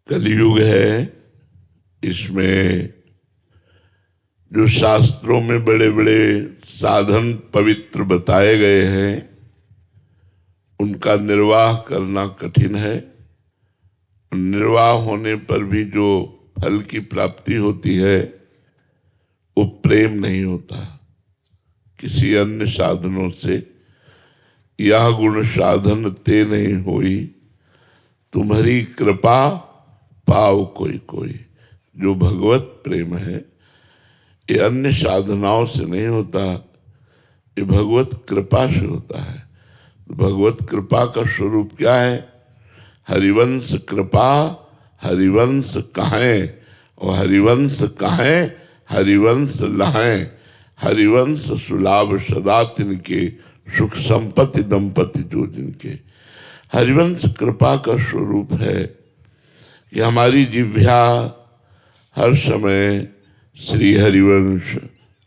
कलयुग है, इसमें जो शास्त्रों में बड़े बड़े साधन पवित्र बताए गए हैं उनका निर्वाह करना कठिन है। निर्वाह होने पर भी जो फल की प्राप्ति होती है वो प्रेम नहीं होता किसी अन्य साधनों से। यह गुण साधन ते नहीं होई, तुम्हारी कृपा पाव कोई कोई। जो भगवत प्रेम है ये अन्य साधनाओं से नहीं होता, ये भगवत कृपा से होता है। भगवत कृपा का स्वरूप क्या है? हरिवंश कृपा, हरिवंश कहें, और हरिवंश कहें हरिवंश लहें। हरिवंश सुलाभ सदा तिनके, सुख संपत्ति दंपति जो जिनके। हरिवंश कृपा का स्वरूप है कि हमारी जिह्वा हर समय श्री हरिवंश,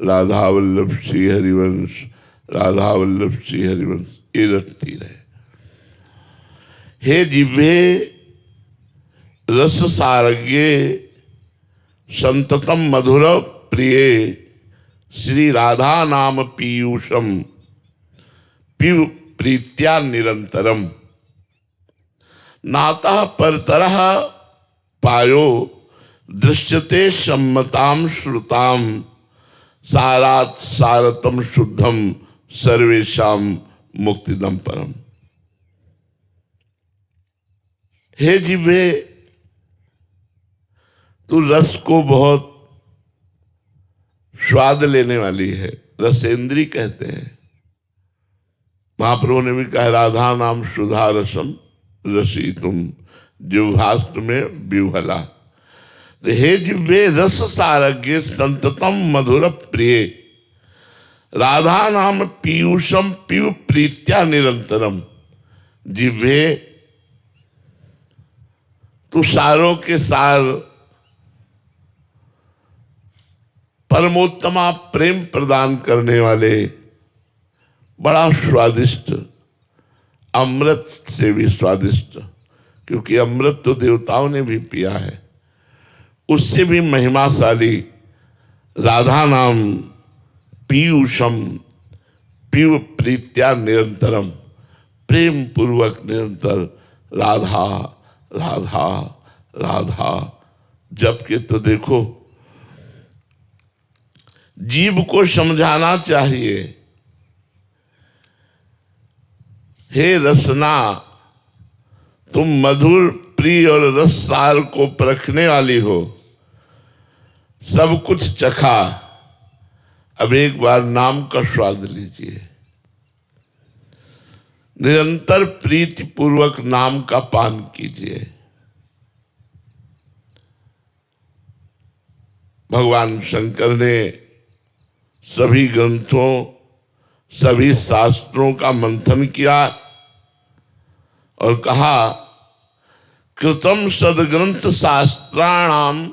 राधा वल्लभ श्री हरिवंश, राधा वल्लभ श्री हरिवंश ये रटती रहे। हे जिह्वे रस सारज्ञे संततम मधुर प्रिय, श्री राधा नाम पीयूषम पिब प्रीत्या निरंतरम। नातः परतरः पायो दृश्यते सम्मताम श्रुताम, सारात सारतम शुद्धम सर्वेशाम मुक्तिदम परम। हे जिह्वे, तू रस को बहुत स्वाद लेने वाली है, रसेंद्री कहते हैं। महाप्रभु ने भी कहा राधा नाम सुधा रसम रसी तुम जिह्वास्त में विह्वला। तो हे जिह्वे रस सारज्ञे संततम मधुर प्रिय, राधा नाम पीयूषम पीयू प्रीत्या निरंतरम। जिह्वे तू सारों के सार परमोत्तमा प्रेम प्रदान करने वाले, बड़ा स्वादिष्ट, अमृत से भी स्वादिष्ट, क्योंकि अमृत तो देवताओं ने भी पिया है, उससे भी महिमाशाली राधा नाम पीयूषम पीव प्रीत्या निरंतरम। प्रेम पूर्वक निरंतर राधा राधा राधा जप के। तो देखो, जीव को समझाना चाहिए, हे रसना तुम मधुर प्रिय और रस सार को परखने वाली हो, सब कुछ चखा, अब एक बार नाम का स्वाद लीजिए। निरंतर प्रीति पूर्वक नाम का पान कीजिए। भगवान शंकर ने सभी ग्रंथों, सभी शास्त्रों का मंथन किया और कहा कृतम सदग्रंथ शास्त्राणाम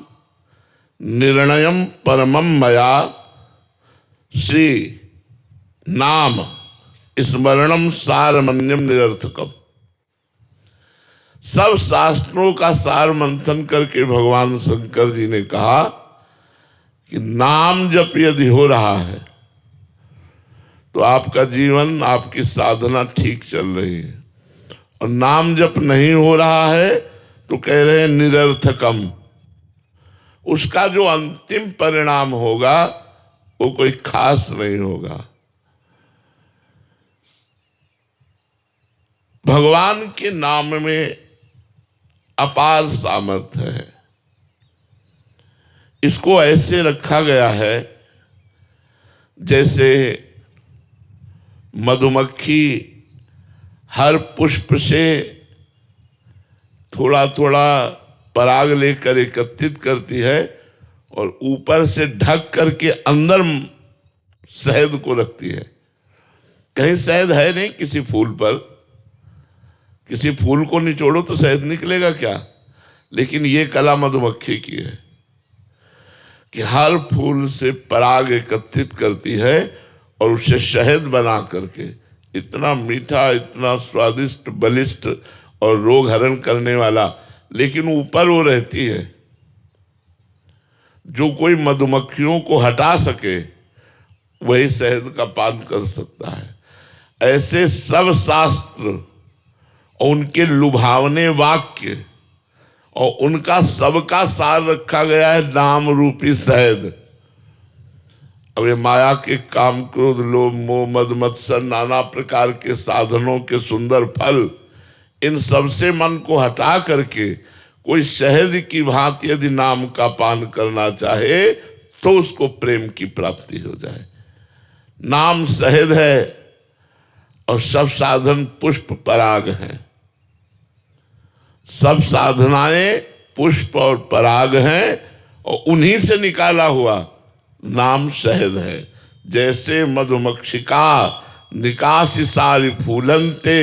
निर्णयम परमम मया, श्री नाम स्मरणम सारमन्यम निरर्थकम। सब शास्त्रों का सार मंथन करके भगवान शंकर जी ने कहा कि नाम जप यदि हो रहा है तो आपका जीवन, आपकी साधना ठीक चल रही है, और नाम जप नहीं हो रहा है तो कह रहे हैं निरर्थकम। उसका जो अंतिम परिणाम होगा वो कोई खास नहीं होगा। भगवान के नाम में अपार सामर्थ्य है। इसको ऐसे रखा गया है जैसे मधुमक्खी हर पुष्प से थोड़ा थोड़ा पराग लेकर एकत्रित करती है और ऊपर से ढक करके अंदर शहद को रखती है। कहीं शहद है नहीं किसी फूल पर, किसी फूल को निचोड़ो तो शहद निकलेगा क्या? लेकिन ये कला मधुमक्खी की है कि हर फूल से पराग एकत्रित करती है और उसे शहद बना करके इतना मीठा, इतना स्वादिष्ट, बलिष्ठ और रोग हरण करने वाला लेकिन ऊपर वो रहती है। जो कोई मधुमक्खियों को हटा सके वही शहद का पान कर सकता है। ऐसे सब शास्त्र और उनके लुभावने वाक्य और उनका सबका सार रखा गया है नाम रूपी शहद। अब ये माया के काम क्रोध लोभ मोह मद मत्सर नाना प्रकार के साधनों के सुंदर फल, इन सब से मन को हटा करके कोई शहद की भांति यदि नाम का पान करना चाहे तो उसको प्रेम की प्राप्ति हो जाए। नाम शहद है और सब साधन पुष्प पराग हैं। सब साधनाएं पुष्प और पराग हैं और उन्हीं से निकाला हुआ नाम शहद है। जैसे मधुमक्षिका निकासी सारी फूलनते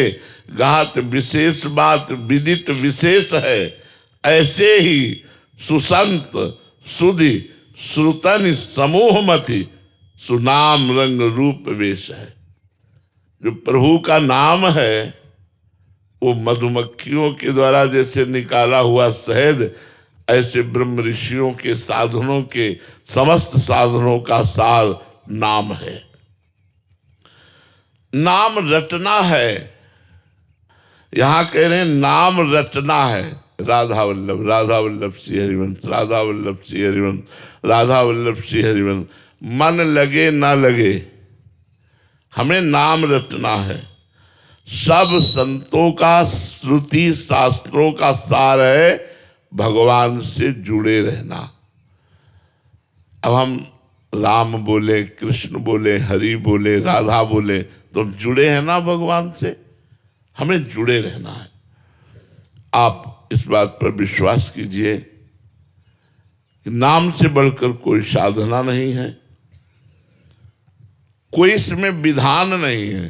गात विशेष बात विदित विशेष है, ऐसे ही सुसंत सुधि श्रुतन समूह मति सुनाम रंग रूप वेश है। जो प्रभु का नाम है वो मधुमक्खियों के द्वारा जैसे निकाला हुआ शहद, ऐसे ब्रह्म ऋषियों के साधनों के समस्त साधनों का सार नाम है। नाम रटना है। यहां कह रहे हैं नाम रटना है। राधा वल्लभ श्री हरिवंश, राधा वल्लभ श्री हरिवंश, राधा वल्लभ श्री हरिवंश। मन लगे ना लगे, हमें नाम रटना है। सब संतों का श्रुति शास्त्रों का सार है भगवान से जुड़े रहना। अब हम राम बोले, कृष्ण बोले, हरि बोले, राधा बोले, तो जुड़े हैं ना भगवान से। हमें जुड़े रहना है। आप इस बात पर विश्वास कीजिए कि नाम से बढ़कर कोई साधना नहीं है, कोई इसमें विधान नहीं है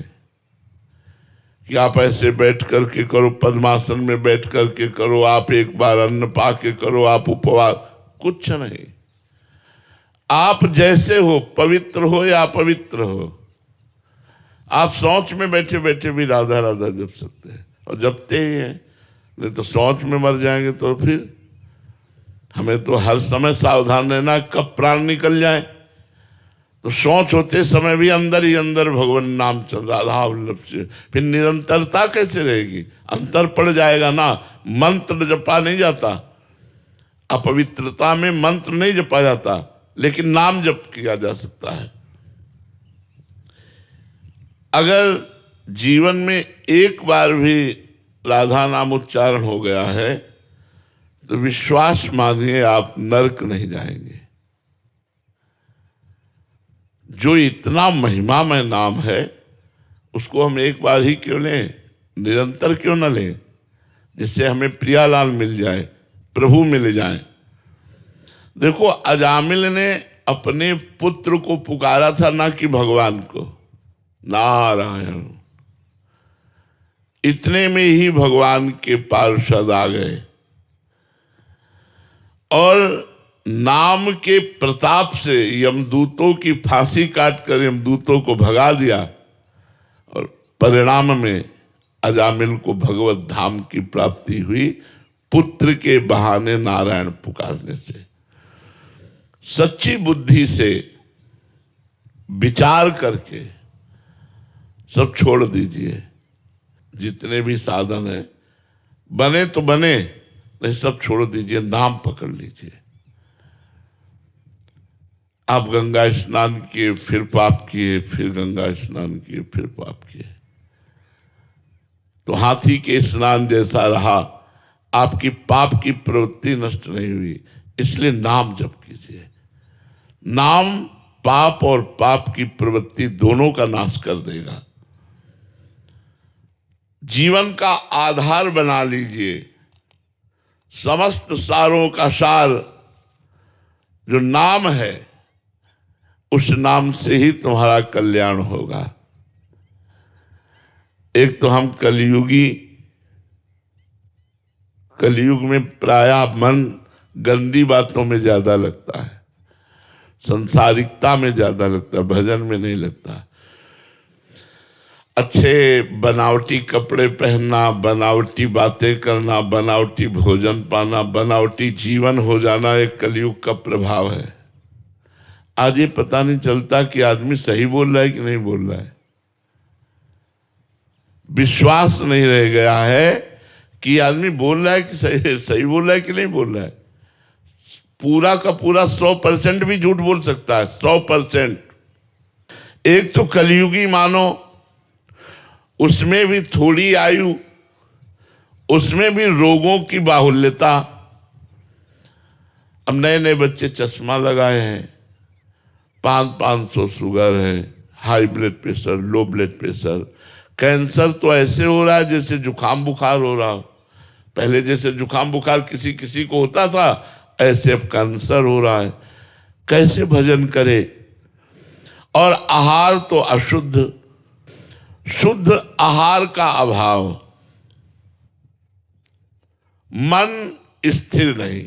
कि आप ऐसे बैठ करके करो, पद्मासन में बैठ करके करो, आप एक बार अन्न पाके करो, आप उपवास, कुछ नहीं। आप जैसे हो, पवित्र हो या अपवित्र हो, आप शौच में बैठे बैठे भी राधा राधा जप सकते हैं और जपते ही हैं। नहीं तो शौच में मर जाएंगे तो फिर हमें तो हर समय सावधान रहना, कब प्राण निकल जाए। तो शौच होते समय भी अंदर ही अंदर भगवान नाम चल राधा वल्लभ से, फिर निरंतरता कैसे रहेगी? अंतर पड़ जाएगा ना। मंत्र जपा नहीं जाता, अपवित्रता में मंत्र नहीं जपा जाता, लेकिन नाम जप किया जा सकता है। अगर जीवन में एक बार भी राधा नाम उच्चारण हो गया है तो विश्वास मानिए आप नरक नहीं जाएंगे। जो इतना महिमामय नाम है उसको हम एक बार ही क्यों लें, निरंतर क्यों न लें, जिससे हमें प्रियालाल मिल जाए, प्रभु मिल जाए। देखो, अजामिल ने अपने पुत्र को पुकारा था, ना कि भगवान को। नारायण, इतने में ही भगवान के पार्षद आ गए और नाम के प्रताप से यमदूतों की फांसी काटकर यमदूतों को भगा दिया और परिणाम में अजामिल को भगवत धाम की प्राप्ति हुई, पुत्र के बहाने नारायण पुकारने से। सच्ची बुद्धि से विचार करके सब छोड़ दीजिए। जितने भी साधन है, बने तो बने, नहीं सब छोड़ दीजिए, नाम पकड़ लीजिए। आप गंगा स्नान किए, फिर पाप किए, फिर गंगा स्नान किए, फिर पाप किए, तो हाथी के स्नान जैसा रहा। आपकी पाप की प्रवृत्ति नष्ट नहीं हुई, इसलिए नाम जप कीजिए। नाम पाप और पाप की प्रवृत्ति दोनों का नाश कर देगा। जीवन का आधार बना लीजिए। समस्त सारों का सार जो नाम है, उस नाम से ही तुम्हारा कल्याण होगा। एक तो हम कलयुग में प्रायः मन गंदी बातों में ज्यादा लगता है, संसारिकता में ज्यादा लगता है, भजन में नहीं लगता। अच्छे बनावटी कपड़े पहनना, बनावटी बातें करना, बनावटी भोजन पाना, बनावटी जीवन हो जाना एक कलयुग का प्रभाव है। आज ये पता नहीं चलता कि आदमी सही बोल रहा है कि नहीं बोल रहा है। विश्वास नहीं रह गया है कि आदमी बोल रहा है कि सही बोल रहा है कि नहीं बोल रहा है। पूरा का पूरा 100% भी झूठ बोल सकता है, 100%। एक तो कलयुगी मानो, उसमें भी थोड़ी आयु, उसमें भी रोगों की बाहुल्यता। अब नए नए बच्चे चश्मा लगाए हैं, 500 शुगर है, high blood pressure, low blood pressure, cancer तो ऐसे हो रहा है जैसे जुकाम बुखार हो रहा हो। पहले जैसे जुकाम बुखार किसी किसी को होता था, ऐसे अब कैंसर हो रहा है। कैसे भजन करे? और आहार तो अशुद्ध, शुद्ध आहार का अभाव, मन स्थिर नहीं,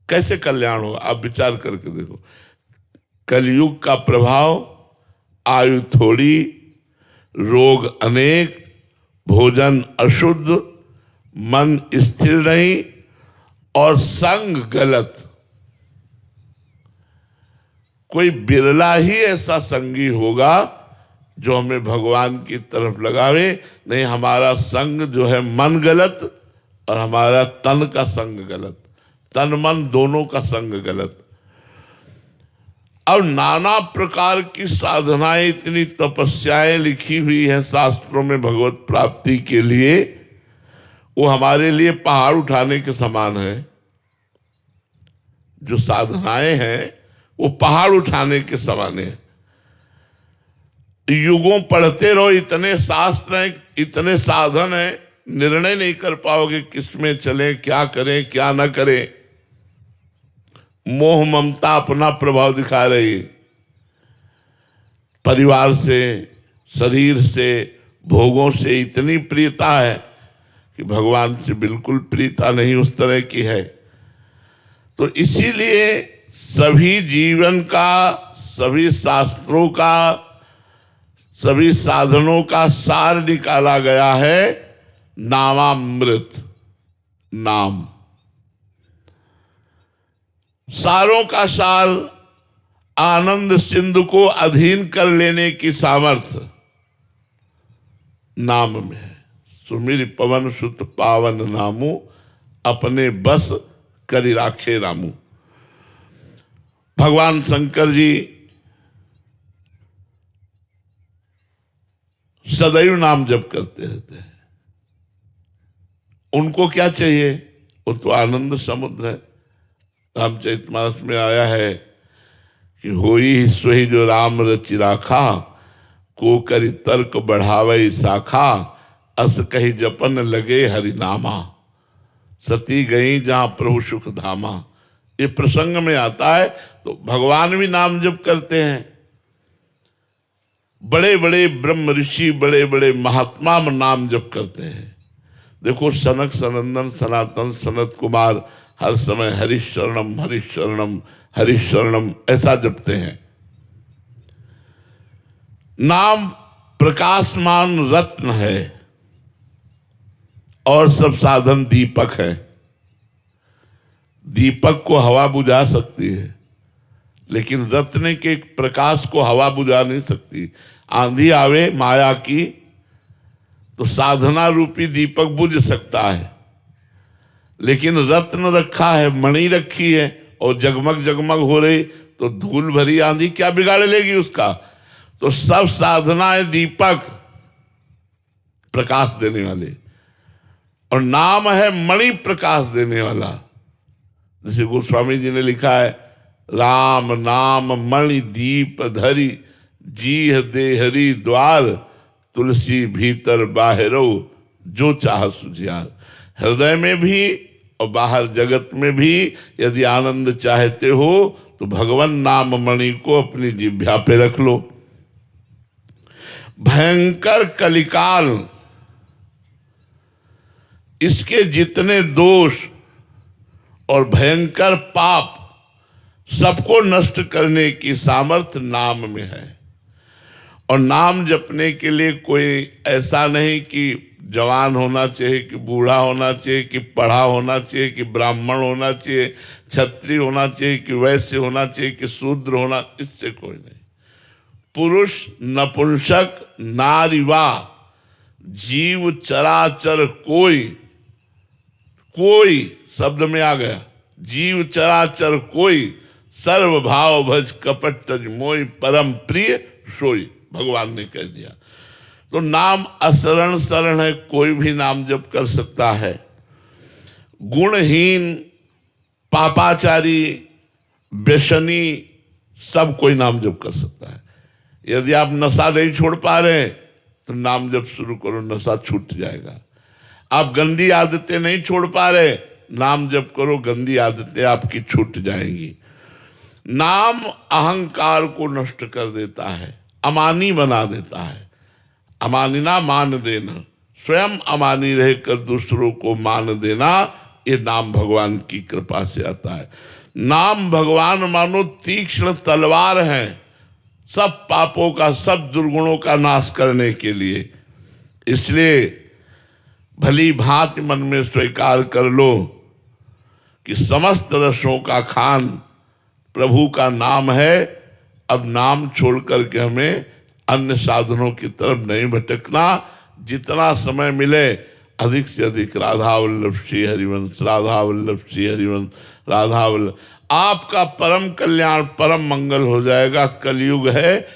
कैसे कल्याण होगा? आप विचार करके देखो। कलयुग का प्रभाव, आयु थोड़ी, रोग अनेक, भोजन अशुद्ध, मन स्थिर नहीं और संग गलत। कोई बिरला ही ऐसा संगी होगा जो हमें भगवान की तरफ लगावे। नहीं, हमारा संग जो है मन गलत और हमारा तन का संग गलत, तन मन दोनों का संग गलत। अब नाना प्रकार की साधनाएं, इतनी तपस्याएं लिखी हुई हैं शास्त्रों में भगवत प्राप्ति के लिए, वो हमारे लिए पहाड़ उठाने के समान है। जो साधनाएं हैं वो पहाड़ उठाने के समान है। युगों पढ़ते रहो, इतने शास्त्र हैं, इतने साधन हैं, निर्णय नहीं कर पाओगे किसमें चलें, क्या करें क्या न करें। मोह ममता अपना प्रभाव दिखा रही, परिवार से, शरीर से, भोगों से इतनी प्रियता है कि भगवान से बिल्कुल प्रियता नहीं उस तरह की है। तो इसीलिए सभी जीवन का, सभी शास्त्रों का, सभी साधनों का सार निकाला गया है नामामृत, नाम। सारों का सार आनंद सिंधु को अधीन कर लेने की सामर्थ्य नाम में है। सुमिर पवन सुत पावन नामू, अपने बस करि राखे रामू। भगवान शंकर जी सदैव नाम जप करते रहते हैं। उनको क्या चाहिए? वो तो आनंद समुद्र है। रामचरितमानस में आया है कि होई सोई जो राम रचि राखा, को करि तर्क बढ़ावे शाखा, अस कही जपन लगे हरिनामा, सती गई जहां प्रभु सुख धामा। ये प्रसंग में आता है। तो भगवान भी नाम जप करते हैं। बड़े बड़े ब्रह्म ऋषि, बड़े बड़े महात्मा नाम जप करते हैं। देखो सनक सनंदन सनातन सनत कुमार हर समय हरिशरणम हरिशरणम हरिशरणम ऐसा जपते हैं। नाम प्रकाशमान रत्न है और सब साधन दीपक है। दीपक को हवा बुझा सकती है, लेकिन रत्न के प्रकाश को हवा बुझा नहीं सकती। आंधी आवे माया की तो साधना रूपी दीपक बुझ सकता है, लेकिन रत्न रखा है, मणि रखी है और जगमग जगमग हो रही, तो धूल भरी आंधी क्या बिगाड़ लेगी उसका। तो सब साधनाएं दीपक, प्रकाश देने वाले, और नाम है मणि प्रकाश देने वाला। जैसे गोस्वामी जी ने लिखा है, राम नाम मणि दीप धरी, जीह देहरी द्वार, तुलसी भीतर बाहरो, जो चाह सुझियार। हृदय में भी और बाहर जगत में भी यदि आनंद चाहते हो तो भगवान नाम मणि को अपनी जिह्वा पे रख लो। भयंकर कलिकाल, इसके जितने दोष और भयंकर पाप, सबको नष्ट करने की सामर्थ्य नाम में है। और नाम जपने के लिए कोई ऐसा नहीं कि जवान होना चाहिए, कि बूढ़ा होना चाहिए, कि पढ़ा होना चाहिए, कि ब्राह्मण होना चाहिए, क्षत्रिय होना चाहिए, कि वैश्य होना चाहिए, कि शूद्र होना, इससे कोई नहीं। पुरुष, नपुंसक, नारीवा, जीव, चराचर, कोई शब्द में आ गया, जीव चराचर कोई, सर्व भाव भज कपट तज मोई, परम प्रिय सोई, भगवान ने कह दिया। तो नाम असरण शरण है, कोई भी नाम जप कर सकता है। गुणहीन, पापाचारी, व्यसनी, सब कोई नाम जप कर सकता है। यदि आप नशा नहीं छोड़ पा रहे तो नाम जप शुरू करो, नशा छूट जाएगा। आप गंदी आदतें नहीं छोड़ पा रहे, नाम जप करो, गंदी आदतें आपकी छूट जाएंगी। नाम अहंकार को नष्ट कर देता है, अमानी बना देता है। अमानिना मान देना, स्वयं अमानी रहकर दूसरों को मान देना, ये नाम भगवान की कृपा से आता है। नाम भगवान मानो तीक्ष्ण तलवार है, सब पापों का, सब दुर्गुणों का नाश करने के लिए। इसलिए भली भांति मन में स्वीकार कर लो कि समस्त रसों का खान प्रभु का नाम है। अब नाम छोड़ करके हमें अन्य साधनों की तरफ नहीं भटकना। जितना समय मिले अधिक से अधिक राधा वल्लभ श्री हरिवंश, राधा वल्लभ श्री हरिवंश, राधा वल्लभ, आपका परम कल्याण, परम मंगल हो जाएगा। कलयुग है,